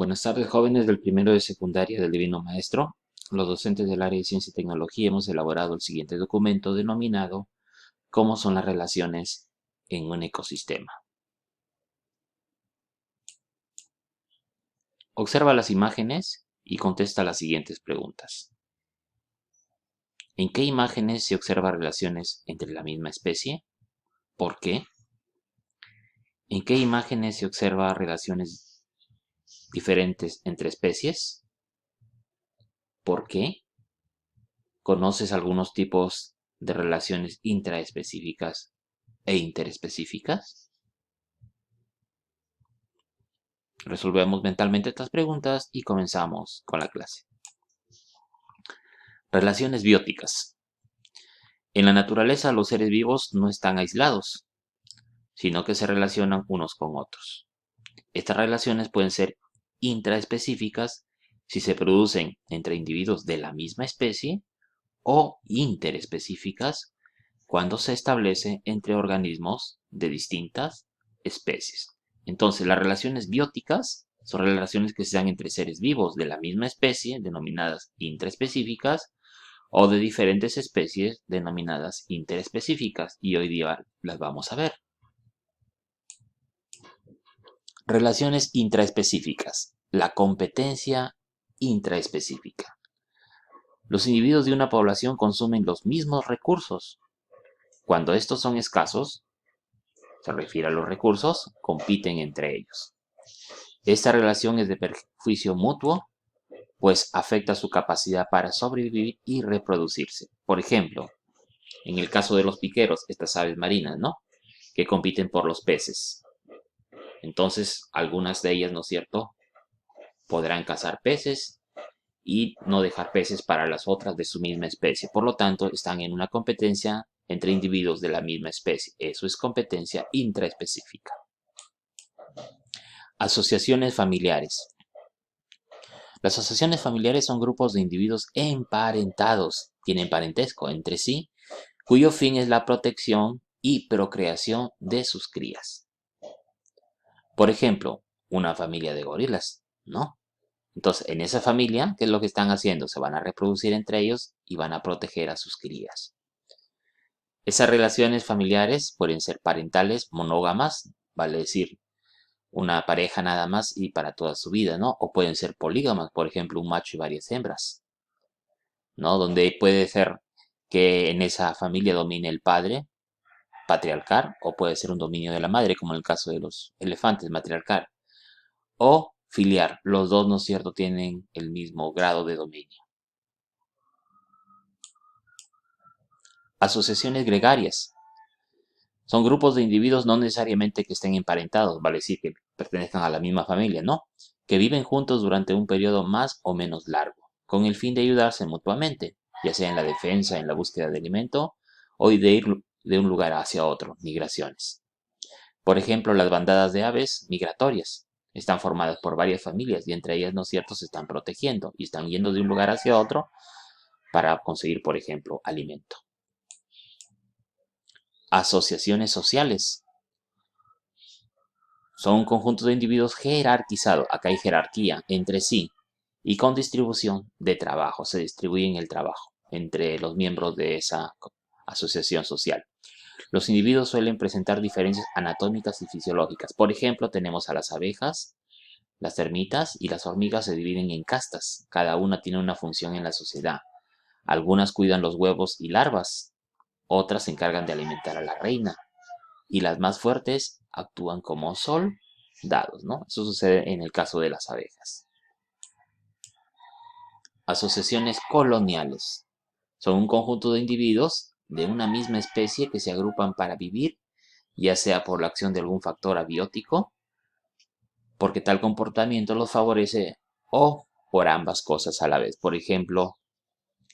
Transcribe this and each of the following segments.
Buenas tardes, jóvenes del primero de secundaria del Divino Maestro. Los docentes del área de Ciencia y Tecnología hemos elaborado el siguiente documento denominado ¿Cómo son las relaciones en un ecosistema? Observa las imágenes y contesta las siguientes preguntas. ¿En qué imágenes se observan relaciones entre la misma especie? ¿Por qué? ¿En qué imágenes se observan relaciones diferentes entre especies? ¿Por qué? ¿Conoces algunos tipos de relaciones intraespecíficas e interespecíficas? Resolvemos mentalmente estas preguntas y comenzamos con la clase. Relaciones bióticas. En la naturaleza los seres vivos no están aislados, sino que se relacionan unos con otros. Estas relaciones pueden ser intraespecíficas si se producen entre individuos de la misma especie o interespecíficas cuando se establece entre organismos de distintas especies. Entonces, las relaciones bióticas son relaciones que se dan entre seres vivos de la misma especie, denominadas intraespecíficas, o de diferentes especies, denominadas interespecíficas, y hoy día las vamos a ver. Relaciones intraespecíficas. La competencia intraespecífica. Los individuos de una población consumen los mismos recursos. Cuando estos son escasos, se refiere a los recursos, compiten entre ellos. Esta relación es de perjuicio mutuo, pues afecta su capacidad para sobrevivir y reproducirse. Por ejemplo, en el caso de los piqueros, estas aves marinas, ¿no? Que compiten por los peces. Entonces, algunas de ellas, ¿no es cierto?, podrán cazar peces y no dejar peces para las otras de su misma especie. Por lo tanto, están en una competencia entre individuos de la misma especie. Eso es competencia intraespecífica. Asociaciones familiares. Las asociaciones familiares son grupos de individuos emparentados, tienen parentesco entre sí, cuyo fin es la protección y procreación de sus crías. Por ejemplo, una familia de gorilas, ¿no? Entonces, en esa familia, ¿qué es lo que están haciendo? Se van a reproducir entre ellos y van a proteger a sus crías. Esas relaciones familiares pueden ser parentales, monógamas, vale decir, una pareja nada más y para toda su vida, ¿no? O pueden ser polígamas, por ejemplo, un macho y varias hembras, ¿no? Donde puede ser que en esa familia domine el padre, patriarcal, o puede ser un dominio de la madre, como en el caso de los elefantes, matriarcal, o filiar. Los dos, ¿no es cierto?, tienen el mismo grado de dominio. Asociaciones gregarias. Son grupos de individuos no necesariamente que estén emparentados, vale decir que pertenezcan a la misma familia, ¿no? Que viven juntos durante un periodo más o menos largo, con el fin de ayudarse mutuamente, ya sea en la defensa, en la búsqueda de alimento o de ir de un lugar hacia otro, migraciones. Por ejemplo, las bandadas de aves migratorias están formadas por varias familias y entre ellas, ¿no es cierto?, se están protegiendo y están yendo de un lugar hacia otro para conseguir, por ejemplo, alimento. Asociaciones sociales. Son un conjunto de individuos jerarquizados, acá hay jerarquía, entre sí y con distribución de trabajo. Se distribuyen el trabajo entre los miembros de esa asociación social. Los individuos suelen presentar diferencias anatómicas y fisiológicas. Por ejemplo, tenemos a las abejas, las termitas y las hormigas se dividen en castas. Cada una tiene una función en la sociedad. Algunas cuidan los huevos y larvas, otras se encargan de alimentar a la reina y las más fuertes actúan como soldados, ¿no? Eso sucede en el caso de las abejas. Asociaciones coloniales. Son un conjunto de individuos de una misma especie que se agrupan para vivir, ya sea por la acción de algún factor abiótico, porque tal comportamiento los favorece, o por ambas cosas a la vez. Por ejemplo,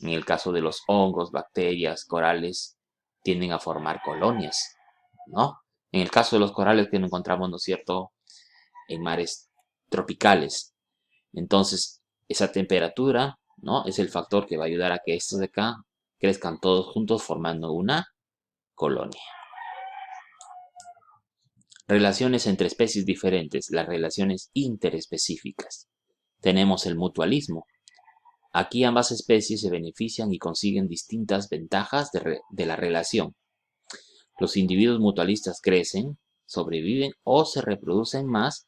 en el caso de los hongos, bacterias, corales, tienden a formar colonias, ¿no? En el caso de los corales que nos encontramos, ¿no es cierto?, en mares tropicales. Entonces, esa temperatura, ¿no?, es el factor que va a ayudar a que estos de acá crezcan todos juntos formando una colonia. Relaciones entre especies diferentes, las relaciones interespecíficas. tenemos el mutualismo. Aquí ambas especies se benefician y consiguen distintas ventajas de la relación. Los individuos mutualistas crecen, sobreviven o se reproducen más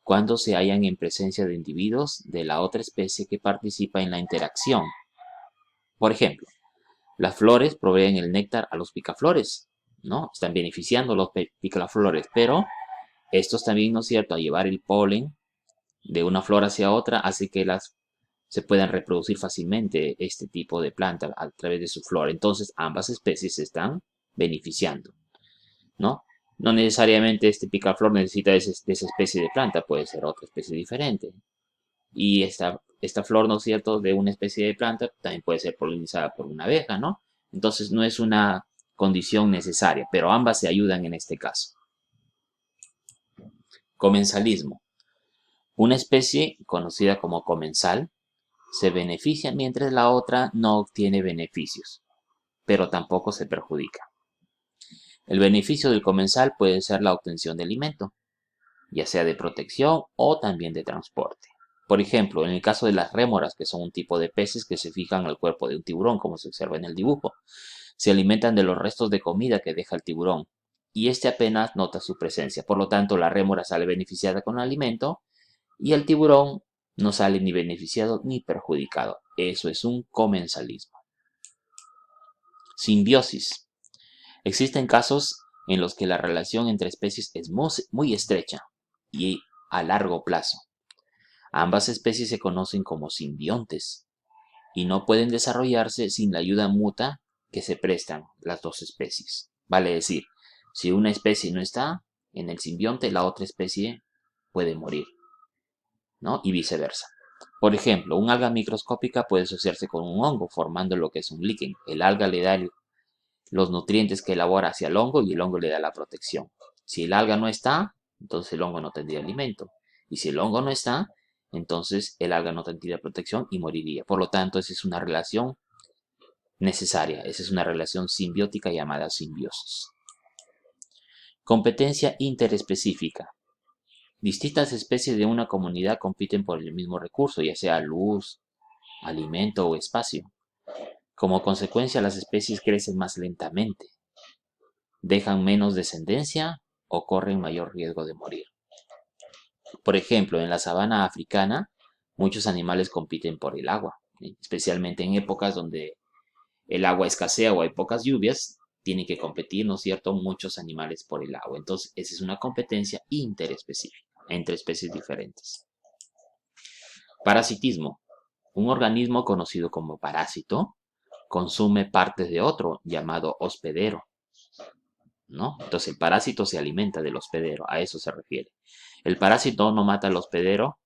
cuando se hallan en presencia de individuos de la otra especie que participa en la interacción. Por ejemplo, las flores proveen el néctar a los picaflores, ¿no? Están beneficiando a los picaflores, pero estos también, ¿no es cierto?, al llevar el polen de una flor hacia otra, hace que se puedan reproducir fácilmente este tipo de planta a través de su flor. Entonces, ambas especies se están beneficiando, ¿no? No necesariamente este picaflor necesita de esa especie de planta, puede ser otra especie diferente. Y esta flor, ¿no es cierto?, de una especie de planta también puede ser polinizada por una abeja, ¿no? Entonces no es una condición necesaria, pero ambas se ayudan en este caso. Comensalismo. Una especie conocida como comensal se beneficia mientras la otra no obtiene beneficios, pero tampoco se perjudica. El beneficio del comensal puede ser la obtención de alimento, ya sea de protección o también de transporte. Por ejemplo, en el caso de las rémoras, que son un tipo de peces que se fijan al cuerpo de un tiburón, como se observa en el dibujo, se alimentan de los restos de comida que deja el tiburón, y este apenas nota su presencia. Por lo tanto, la rémora sale beneficiada con el alimento y el tiburón no sale ni beneficiado ni perjudicado. Eso es un comensalismo. Simbiosis. Existen casos en los que la relación entre especies es muy estrecha y a largo plazo. Ambas especies se conocen como simbiontes y no pueden desarrollarse sin la ayuda mutua que se prestan las dos especies. Vale decir, si una especie no está en el simbionte, la otra especie puede morir, ¿no? Y viceversa. Por ejemplo, un alga microscópica puede asociarse con un hongo, formando lo que es un líquen. El alga le da los nutrientes que elabora hacia el hongo y el hongo le da la protección. Si el alga no está, entonces el hongo no tendría alimento. Y si el hongo no está, entonces el alga no tendría protección y moriría. Por lo tanto, esa es una relación necesaria. Esa es una relación simbiótica llamada simbiosis. Competencia interespecífica. Distintas especies de una comunidad compiten por el mismo recurso, ya sea luz, alimento o espacio. Como consecuencia, las especies crecen más lentamente, dejan menos descendencia o corren mayor riesgo de morir. Por ejemplo, en la sabana africana, muchos animales compiten por el agua, especialmente en épocas donde el agua escasea o hay pocas lluvias, tienen que competir, ¿no es cierto?, muchos animales por el agua. Entonces, esa es una competencia interespecífica entre especies diferentes. Parasitismo. Un organismo conocido como parásito consume partes de otro llamado hospedero, ¿no? Entonces el parásito se alimenta del hospedero, a eso se refiere. El parásito no mata al hospedero,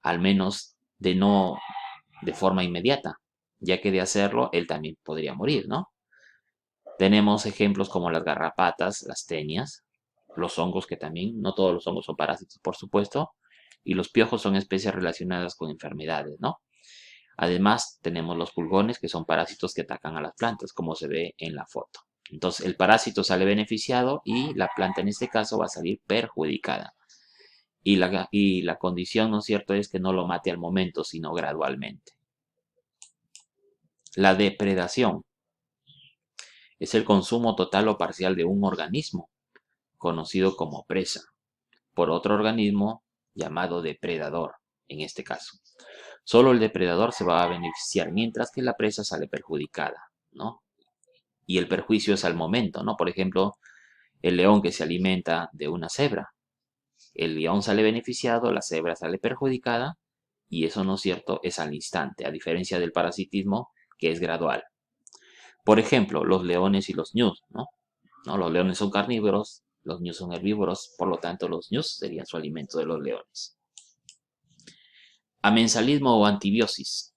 al menos de forma inmediata, ya que de hacerlo él también podría morir, ¿no? Tenemos ejemplos como las garrapatas, las tenias, los hongos que también, no todos los hongos son parásitos, por supuesto, y los piojos son especies relacionadas con enfermedades, ¿no? Además, tenemos los pulgones, que son parásitos que atacan a las plantas, como se ve en la foto. Entonces, el parásito sale beneficiado y la planta en este caso va a salir perjudicada. Y la condición, ¿no es cierto?, es que no lo mate al momento, sino gradualmente. La depredación es el consumo total o parcial de un organismo, conocido como presa, por otro organismo llamado depredador, en este caso. Solo el depredador se va a beneficiar, mientras que la presa sale perjudicada, ¿no? Y el perjuicio es al momento, ¿no? Por ejemplo, el león que se alimenta de una cebra. El león sale beneficiado, la cebra sale perjudicada, y eso, ¿no es cierto?, es al instante, a diferencia del parasitismo, que es gradual. Por ejemplo, los leones y los ñus, ¿no? Los leones son carnívoros, los ñus son herbívoros, por lo tanto los ñus serían su alimento de los leones. Amensalismo o antibiosis.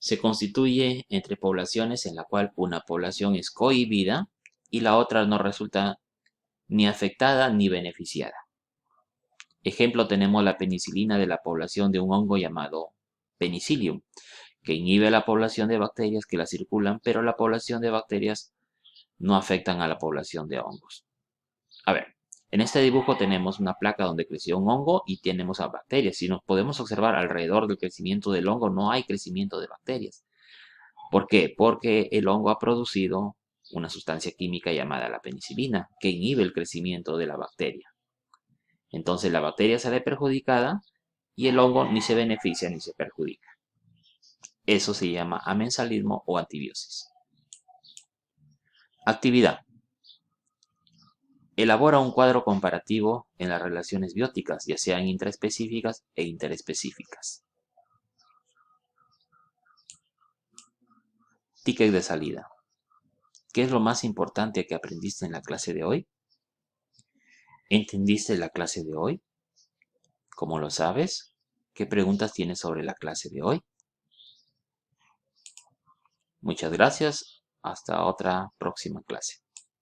Se constituye entre poblaciones en la cual una población es cohibida y la otra no resulta ni afectada ni beneficiada. Ejemplo, tenemos la penicilina de la población de un hongo llamado Penicillium, que inhibe la población de bacterias que la circulan, pero la población de bacterias no afectan a la población de hongos. A ver, En este dibujo tenemos una placa donde creció un hongo y tenemos a bacterias. Si nos podemos observar alrededor del crecimiento del hongo, no hay crecimiento de bacterias. ¿Por qué? Porque el hongo ha producido una sustancia química llamada la penicilina, que inhibe el crecimiento de la bacteria. Entonces la bacteria sale perjudicada y el hongo ni se beneficia ni se perjudica. Eso se llama amensalismo o antibiosis. Actividad. Elabora un cuadro comparativo en las relaciones bióticas, ya sean intraespecíficas e interespecíficas. Ticket de salida. ¿Qué es lo más importante que aprendiste en la clase de hoy? ¿Entendiste la clase de hoy? ¿Cómo lo sabes? ¿Qué preguntas tienes sobre la clase de hoy? Muchas gracias. Hasta otra próxima clase.